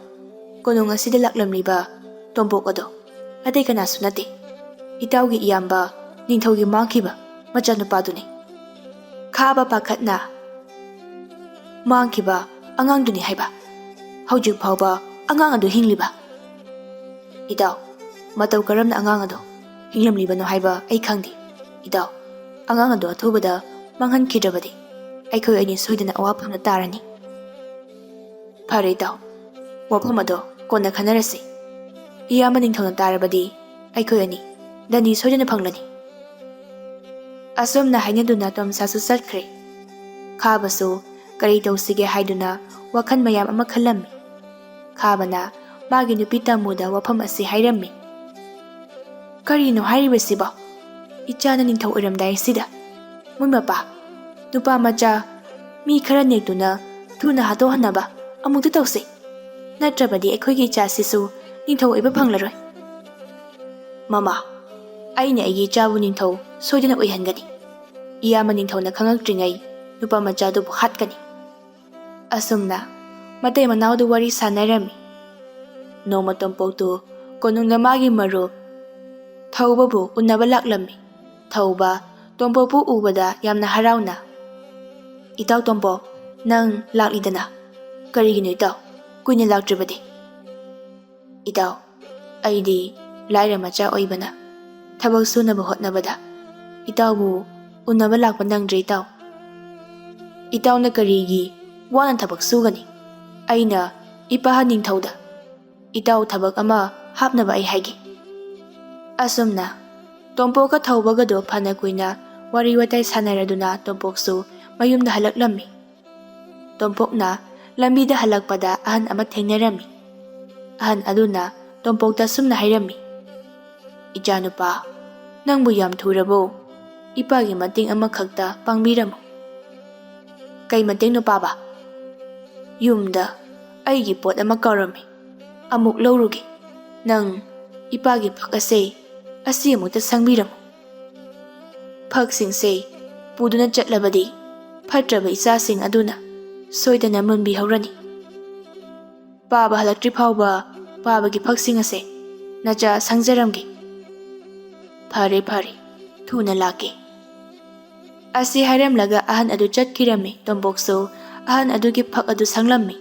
konung asida laklamliba tompok ado atai kanasu nati. Itawgi iyamba ningthaugi mangkhiba machanupaduni. Khaba pakhatna mangkhiba angangduni haiba. Hojik phauba angang ado hingliba. Itaw, matau karamna angang ado hinglamlibano haiba ai khangdi. Itaw, angang ado athubada manghan khidrabadi aikhoy ani soidana awaphamna tarani. Phare itaw, wafam ado konna khanarasi. Iyama ningthauna tarabadi aikhoy ani dani soidana phanglani. Asomna hainaduna tomsasu satkre. Khabasu kari tawsige haiduna wakhan mayam ama khallammi. Khabana magi nupi tamuda wafam asi hairami. Karino hairibasiba? Ichana ningthau oiramdai sida. Mui mapa, nupa macha mi khara nektuna thuna hatohanaba amukta tawse. Natrabadi aikhoigi ichasisu ningthau oiba phanglaroi. Mama, aina aigi ichabu ningthau soidana oihangani. Iyama ningthauna khangakdringai nupa machadubu hatkani. Asumna matai manaudu wari sanarami. Noma tompoktu konungna magi maru thaubabu unaba laklami. Thauba tompopu ubada yamna harauna. Itaw tompo, nang laklidana. Karigino itaw, kuina laktribadi. Itaw, aidi laira macha oibana. Thabak sunaba hotnabada. Itawbu unaba lakpa nangdre itaw. Itaw na karigi wana thabak sugani. Aina ipahan ningthauda. Itaw thabak ama hapnaba ai haigi. Asumna, tompoka thaubagado phana kuina wari watai sanaraduna tompoksu mayumda halaklammi. Tompokna lambida halakpada ahan ama thengnarami. Ahan aduna tompokta sumna hairami. Ichanupa, nangbu yam thurabo. Ipagi mating ama khakta pangbiramo. Kay mating no paba? Yumda aigi pot ama kaurami. Amuk laurugi. Nang ipagi phak ase asi amukta sangbiramo. Phaksingse puduna chatlabadi phatraba isasing aduna soidana munbihawrani. Paba halaktri phauba pabagi phaksing ase nacha sangjaramgi. Phare phare thuna lake. Asi haramlaga ahan adu chatkirami tombokso ahan adugi phak adu sanglammi.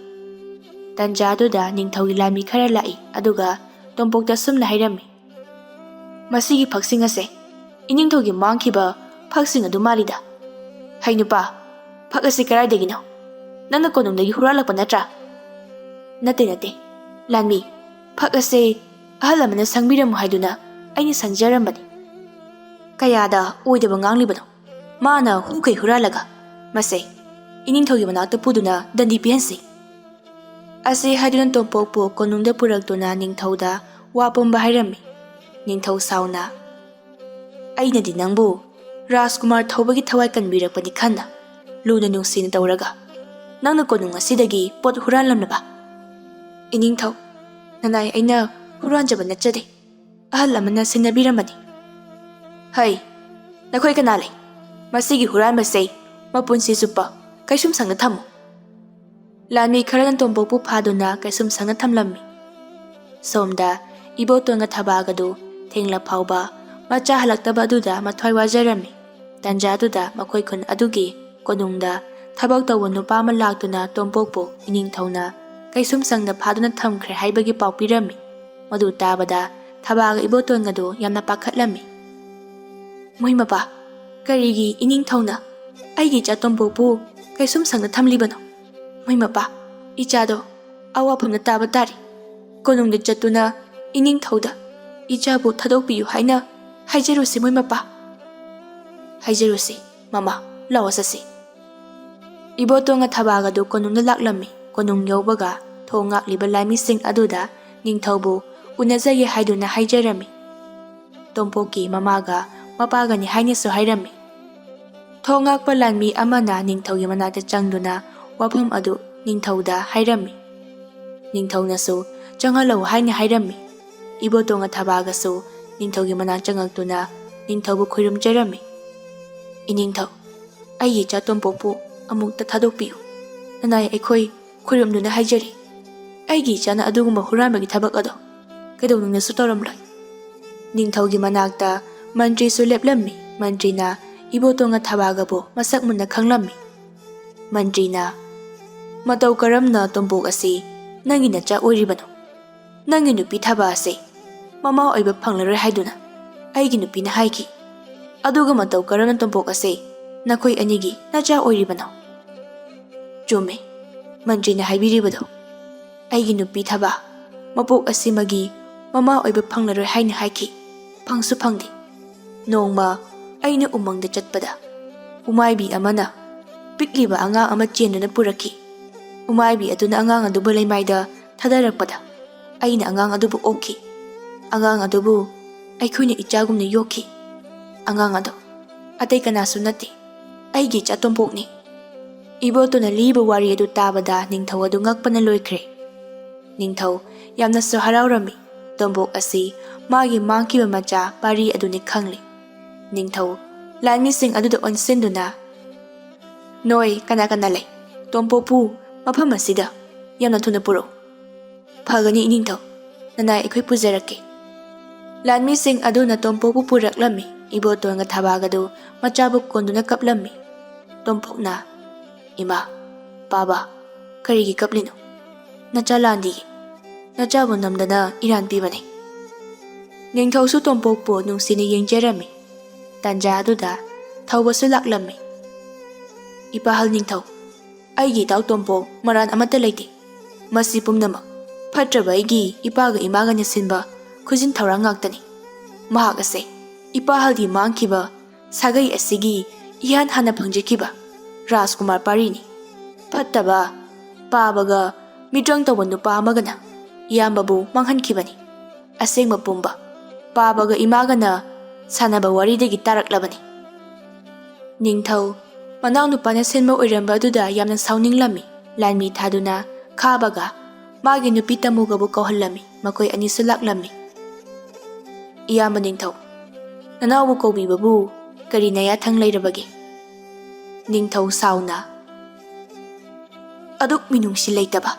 Tanjaduda ningthaugi lami khara lai aduga tombokta sumna hairami. Masigi paksing ase iningthaugi mangkhiba paksing adu malida. Hai nupa, phak ase karaidagino? Nangna konungdagi huralakpa natra? Nate. Lanmi, phak ase ahal amana sangbiramu haiduna aini sangjarambani. Kayada oidaba nganglibano. Mana hukai huralaga. Mase, iningthaugi manakta puduna dandi pihansi. Ase haiduna tompokpo konungda puraktuna ningthauda wapomba hairami. Ningthau sauna. Ainadi nangbu Rajkumar thobagi thawai kanbirakpani khanna luna nungsina tawraga nangna konung asidagi pot huranlamnaba. Iningthau, nanai aina huranjaba natchade ahal amana sinabirambani. Hai, nakhoi kana lei? Masigi huranbase mapunsi supa kaisum sangna thamu. Lanmi kharanan tompokpu phaduna kaisum sangna thamlammi. Somda ibotonga thabagadu thengla phauba macha halaktaba aduda mathwai wajarami. Tanja aduda makhoi khun adugi konungda thabak tawba nupa ama laktuna tompokpu iningthauna kaisum sangna phaduna thamkhre haibagi pau pirami. Madu tabada thabaga ibotongadu yamna pakhatlami. Moi mapa, karigi iningthauna aigi cha tompokpu kaisum sangna thamlibano. Moi mapa, ichado awaphamna taba tari. Konungda chatuna iningthauda ichabu thadokpiyu haina haijarusi moi mapa. Haijarusi, mama, lawasasi. Ibotonga thabagadu konungda laklami. Konung yaubaga thongak liba laimising aduda ningthaubu unazage haiduna haijarami. Tompoki mamaga mapagani hainasu hairami. Thongak pa lanmi amana ningthaugi manakta changduna wafam adu ningthauda hairami. Ningthaunasu changalau haina hairami. Ibotonga thabagasu ningthaugi manak changaktuna ningthaubu khurumjarami. Iningthau, aigi cha tompokpu amukta thadokpiyu. Nanai aikhoi khurumduna haijari. Aigi chana adugumba huranbagi thabak ado kaidonungnasu tawramloi. Ningthaugi manakta mantri su leplammi. Mantrina ibotonga thabagabu masak munna khanglammi. Mantrina, matau karamna tompok asi nangi nacha oiribano. Nangi nupi thaba ase mama oiba phanglaroi haiduna aigi nupina haiki. Aduga matau karamna tompok ase nakhoi anigi nacha oiribano. Chume, Mantrina haibiribado. Aigi nupi thaba mapok asimagi mama oiba phanglaroi haina haiki. Phangsu phangdi. Nongma aina umangda chatpada umaibi amana pikliba angang ama chenduna puraki. Umaibi aduna angang adubu laimaida thadarakpada aina angang adubu okki. Angang adubu aikhoina ichagumna yokki. Angang adu atai kanasu nati aigi cha tompokni. Ibotona liba wari adu tabada ningthau adu ngakpana loikhre. Ningthau yamnasu haraurami. Tompok asi magi mangkiba macha pari aduni khangli. Ningthau lanmising aduda onsenduna noi kana lei tompokpu mafam asida yamna thuna puro. Phagani iningthau, nanai aikhoi pujarake. Lanmising aduna tompokpu puraklami. Ibotonga thabagadu machabu konduna kaplammi. Tompokna, ima, baba, karigi kaplino? Nacha landi, nachabu namdana iran pibane. Ningthausu tompokpu nungsina yengjarami. Tanja aduda thaubasu laklammi. Ipahal ningthau, aigi tau tompok maran amata leite. Masi pumnamak phatraba aigi ipaga imaga nasinba khujin thaurang ngaktani. Mahak ase ipahalgi mangkhiba sagai asigi ihan hana phangjikiba Rajkumar parini. Phattaba pabaga midrang tawba nupa amagana iyambabu manghankibani. Asengba pumba pabaga imagana sanaba waridagi taraklabani. Ningthau manaw nupana senba oiramba aduda yamna sauninglammi. Lanmi thaduna khabaga magi nupi tamugabu kauhallami. Makoi anisu laklammi. Iyamba ningthau, nanawbu kaubibabu kari naya thang leirabagi? Ningthau sauna, aduk minungsi leitaba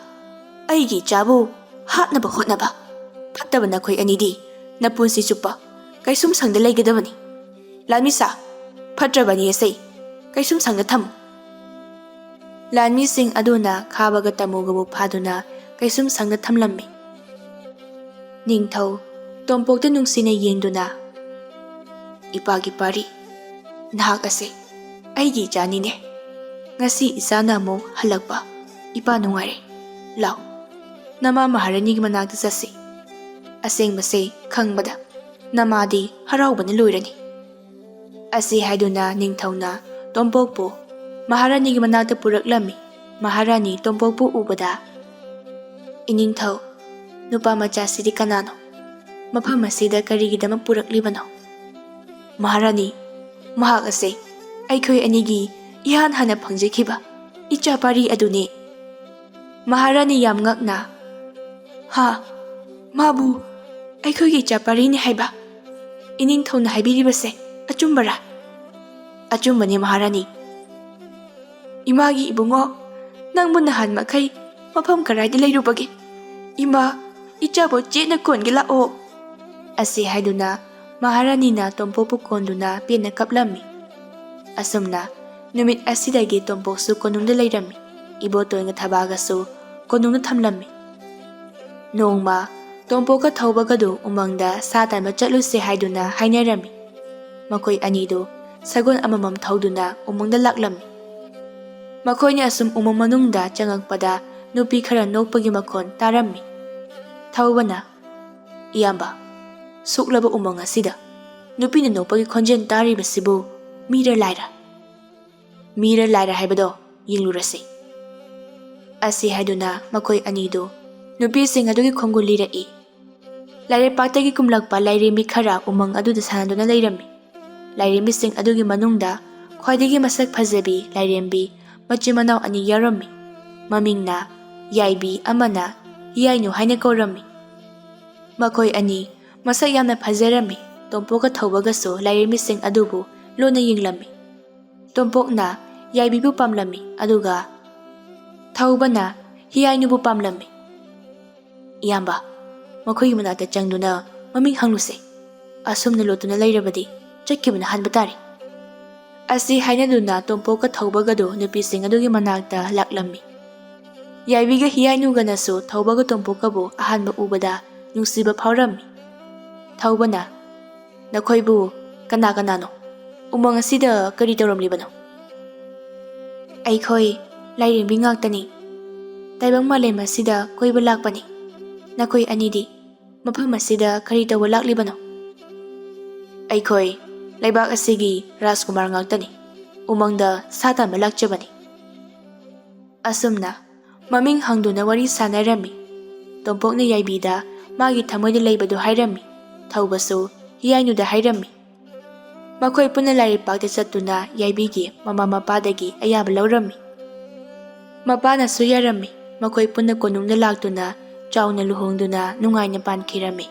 aigi chabu hatnaba hotnaba phattaba nakhoi anidi napunsi chupa kaisum sangda leigadabani. Lanmisa phatrabani asai kaisum sangda tham. Lanmi sing aduna khabaga tamugabu phaduna kaisum sangda thamlammi. Ningthau tompokta nungsina yengduna Ipagi pari, nahak ase aigi ichani ne. Ngasi isana amuk halakpa, ipa nungaire. Lau, nama Maharani gi manakta chasi. Asengbase khangbada, namadi haraubana loirani. Asi haiduna ningthauna Tompokpu Maharani gi manakta puraklami. Maharani Tompokpu ubada, Iningthau, nupa macha sidi kanano? Mafam asida karigidama puraklibano? Maharani, mahak ase aikhoi anigi ihan hana phangjakhiba icha pari aduni. Maharani yam ngakna, ha, mabu aikhoi gi icha pari ni haiba. Iningthauna haibiribase achumbara? Achumbani Maharani. Imagi ibungo, nangbu nahan makai mafam karaida leirubagi. Ima, ichabo chena kongi lao. Asi haiduna Maharani na Tompokpu konduna pena kaplami. Asumna, numit asidagi Tompoksu konungda leirami. Iboto nga thabagasu konungda thamlami. Nongma, Tompokka thawbagadu umangda satanba chatluse haiduna hainarami. Makoi anidu sagon amamam thawduna umangda laklami. Makoyni asum umang manungda changakpada nupi khara nokpagi makon tarami. Thawbana, iyamba, suklaba umang asida nupi na nokpagi khonjen taribasibu mira laira. Mira laira haibado yinglurasi. Asi haiduna makoy anidu nupi sing adugi khongu lirai. Laire paktagi kumlakpa lairemi khara umang aduda sanaduna leirami. Lairemi sing adugi manungda khwaidagi masak phajabi lairembi machimanaw ani yarami. Mamingna Yaibi amana Yainu haina korami. Makoy ani masak yamna phajarami. Tompokka thawbagasu lairemi sing adubu lona yinglami. Tompokna Yaibibu pamlami aduga thawbana Hiyainubu pamlami. Iyamba, makoy manata changduna maming hangluse. Asumna lotuna leirabadi chakkibuna hanba tari. Asi hainaduna Tompokka thawbagadu nupising adugi manakta laklami. Yaibiga Hiyainuganasu thawbaga Tompokkabu ahanba ubada nungsiba phawrami. Thawbana, nakhoibu kana-kanano? Umang asida kari tawramlibano? Aikhoi lairembi ngaktani. Taibang malem asida koiba lakpani. Nakoi anidi mafam asida kari tawa laklibano? Aikhoi laibak asigi Rajkumar ngaktani. Umangda satanba lakchabani. Asumna maming hangduna wari sanarami. Tompokna Yaibida magi thamoida leibadu hairami. Thawbasu Hiyainuda hairami. Makoy puna lairipakta chattuna Yaibigi mama mapadagi ayaba laurami. Mapana su yarami. Makoy puna konungna laktuna chawna luhongduna nungaina pankhirami.